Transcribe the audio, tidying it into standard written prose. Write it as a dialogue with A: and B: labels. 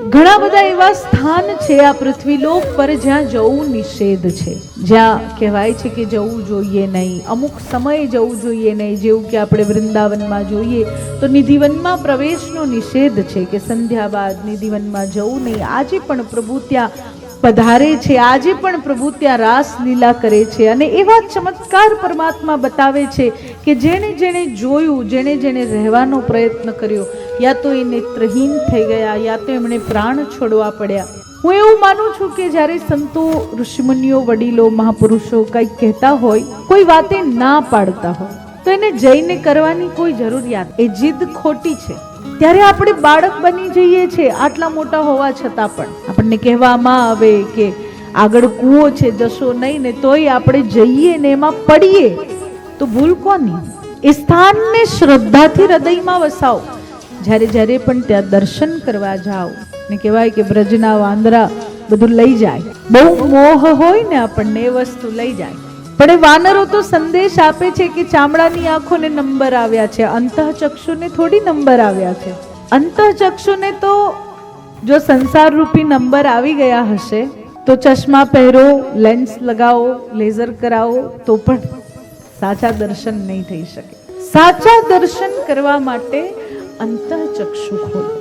A: ઘણા બધા એવા સ્થાન છે આ પૃથ્વીલોક પર જ્યાં જવું નિષેધ છે, જ્યાં કહેવાય છે કે જવું જોઈએ નહીં, અમુક સમયે જવું જોઈએ નહીં. જેવું કે આપણે વૃંદાવનમાં જોઈએ તો નિધિવનમાં પ્રવેશનો નિષેધ છે કે સંધ્યા બાદ નિધિવનમાં જવું નહીં. આજે પણ પ્રભુ ત્યાં પધારે છે, આજે પણ પ્રભુ ત્યાં રાસ લીલા કરે છે અને એવા ચમત્કાર પરમાત્મા બતાવે છે કે જેણે જેણે જોયું, જેણે જેણે રહેવાનો પ્રયત્ન કર્યો, યા તો એ નેત્રહીન થઈ ગયા, યા તો એમણે પ્રાણ છોડવા પડ્યા. હું એવું માનું છું કે જ્યારે સંતો, ઋષિમુનિઓ, વડીલો, મહાપુરુષો કંઈક કહેતા હોય, કોઈ વાતે ના પાડતા હોય તો એને જઈને કરવાની કોઈ જરૂરિયાત, એ જીદ ખોટી છે. ત્યારે આપણે બાળક બની જઈએ છીએ આટલા મોટા હોવા છતાં પણ. આપણને કહેવામાં આવે કે આગળ કૂવો છે, જશો નહીં ને તોય આપણે જઈએ ને એમાં પડીએ તો ભૂલ કોની? એ સ્થાનને શ્રદ્ધાથી હૃદયમાં વસાવો. જ્યારે જ્યારે પણ ત્યાં દર્શન કરવા જાઓ ને કહેવાય કે બ્રજના વાંદરા બધું લઈ જાય, બહુ મોહ હોય ને આપણને એ વસ્તુ લઈ જાય. પણ એ વાનરો તો સંદેશ આપે છે કે ચામડાની આંખોને નંબર આવ્યા છે, અંતઃચક્ષુને થોડી નંબર આવ્યા છે. અંતઃચક્ષુને તો જો સંસાર રૂપી નંબર આવી ગયા હશે તો ચશ્મા પહેરો, લેન્સ લગાવો, લેઝર કરાવો તો પણ સાચા દર્શન નહીં થઈ શકે. સાચા દર્શન કરવા માટે અંતઃચક્ષુ ખોલો.